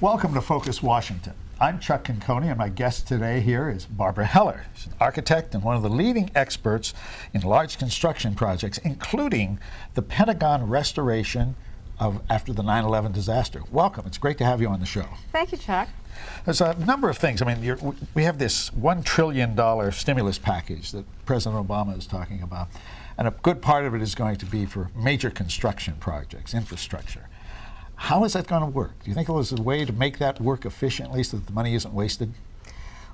Welcome to Focus Washington. I'm Chuck Conconi, and my guest today here is Barbara Heller. She's an architect and one of the leading experts in large construction projects, including the Pentagon restoration after the 9/11 disaster. Welcome. It's great to have you on the show. Thank you, Chuck. There's a number of things. I mean, we have this $1 trillion stimulus package that President Obama is talking about, and a good part of it is going to be for major construction projects, infrastructure. How is that going to work? Do you think there's a way to make that work efficiently so that the money isn't wasted?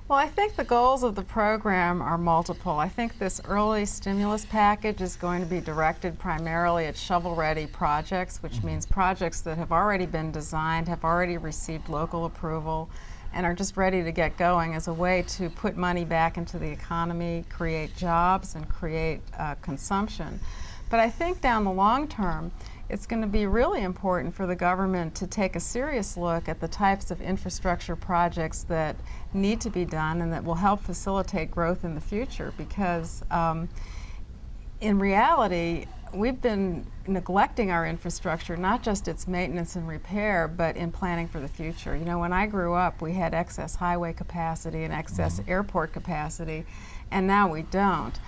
Well, I think the goals of the program are multiple. I think this early stimulus package is going to be directed primarily at shovel-ready projects, which means projects that have already been designed, have already received local approval, and are just ready to get going as a way to put money back into the economy, create jobs, and create consumption. But I think down the long term, it's going to be really important for the government to take a serious look at the types of infrastructure projects that need to be done and that will help facilitate growth in the future, because in reality, we've been neglecting our infrastructure, not just its maintenance and repair, but in planning for the future. You know, when I grew up, we had excess highway capacity and excess airport capacity, and now we don't.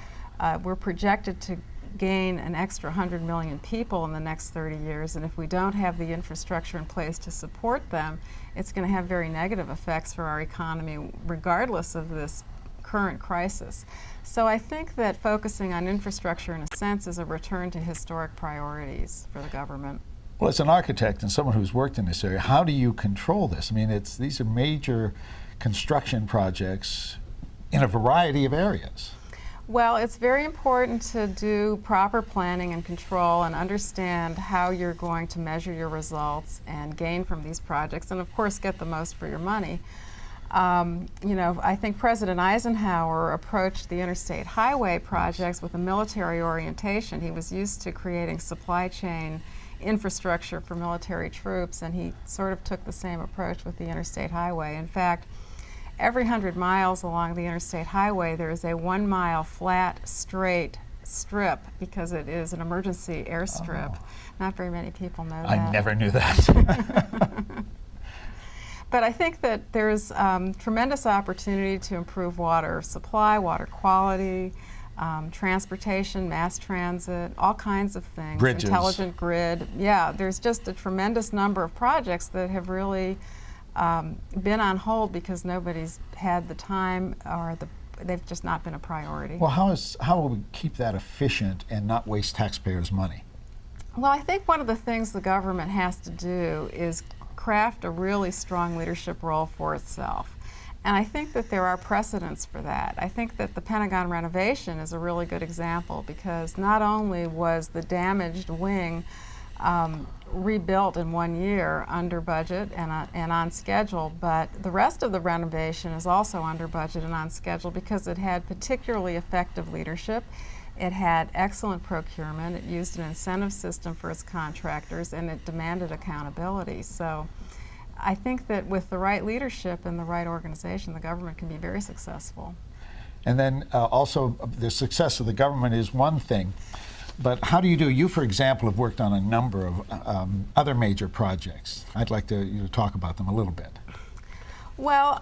We're projected to gain an extra 100 million people in the next 30 years, and if we don't have the infrastructure in place to support them, it's going to have very negative effects for our economy regardless of this current crisis. So I think that focusing on infrastructure in a sense is a return to historic priorities for the government. Well, as an architect and someone who's worked in this area, how do you control this? I mean, these are major construction projects in a variety of areas. Well, it's very important to do proper planning and control and understand how you're going to measure your results and gain from these projects, and of course get the most for your money. You know, I think President Eisenhower approached the interstate highway projects with a military orientation. He was used to creating supply chain infrastructure for military troops, and he sort of took the same approach with the interstate highway. In fact, every 100 miles along the interstate highway, there is a 1 mile flat, straight strip because it is an emergency airstrip. Oh. Not very many people know that. I never knew that. But I think that there's tremendous opportunity to improve water supply, water quality, transportation, mass transit, all kinds of things. Bridges. Intelligent grid. Yeah, there's just a tremendous number of projects that have really been on hold because nobody's had the time, or they've just not been a priority. Well, how will we keep that efficient and not waste taxpayers' money? Well, I think one of the things the government has to do is craft a really strong leadership role for itself. And I think that there are precedents for that. I think that the Pentagon renovation is a really good example, because not only was the damaged wing rebuilt in 1 year under budget and on schedule, but the rest of the renovation is also under budget and on schedule because it had particularly effective leadership. It had excellent procurement. It used an incentive system for its contractors, and it demanded accountability. So I think that with the right leadership and the right organization, the government can be very successful. And then also the success of the government is one thing, but how do you, for example, have worked on a number of other major projects. I'd like you to talk about them a little bit. Well,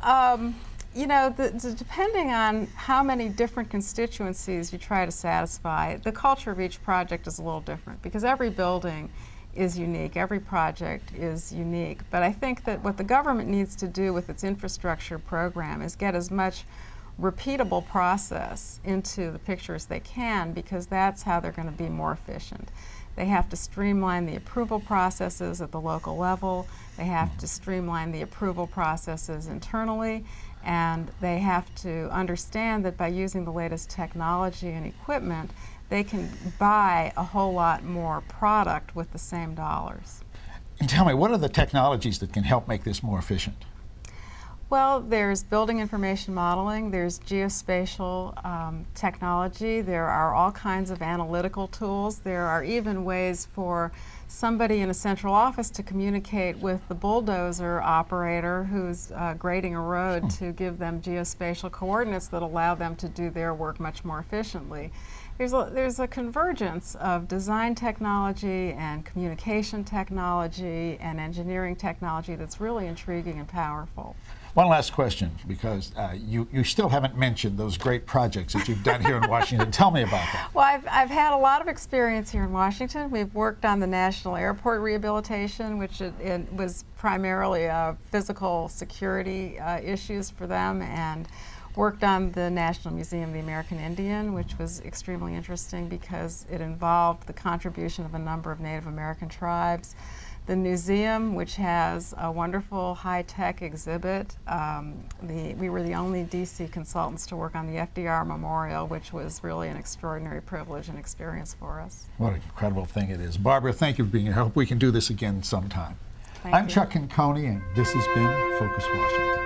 you know, depending on how many different constituencies you try to satisfy, the culture of each project is a little different, because every building is unique, every project is unique. But I think that what the government needs to do with its infrastructure program is get as much repeatable process into the picture as they can, because that's how they're going to be more efficient. They have to streamline the approval processes at the local level. They have to streamline the approval processes internally. And they have to understand that by using the latest technology and equipment, they can buy a whole lot more product with the same dollars. And tell me, what are the technologies that can help make this more efficient? Well, there's building information modeling, there's geospatial technology, there are all kinds of analytical tools, there are even ways for somebody in a central office to communicate with the bulldozer operator who's grading a road to give them geospatial coordinates that allow them to do their work much more efficiently. There's a convergence of design technology and communication technology and engineering technology that's really intriguing and powerful. One last question, because you still haven't mentioned those great projects that you've done here in Washington. Tell me about them. Well, I've had a lot of experience here in Washington. We've worked on the National Airport rehabilitation, which it was primarily physical security issues for them, and worked on the National Museum of the American Indian, which was extremely interesting because it involved the contribution of a number of Native American tribes. The museum, which has a wonderful high-tech exhibit. We were the only DC consultants to work on the FDR Memorial, which was really an extraordinary privilege and experience for us. What an incredible thing it is. Barbara, thank you for being here. I hope we can do this again sometime. Thank I'm you. Chuck Coney, and this has been Focus Washington.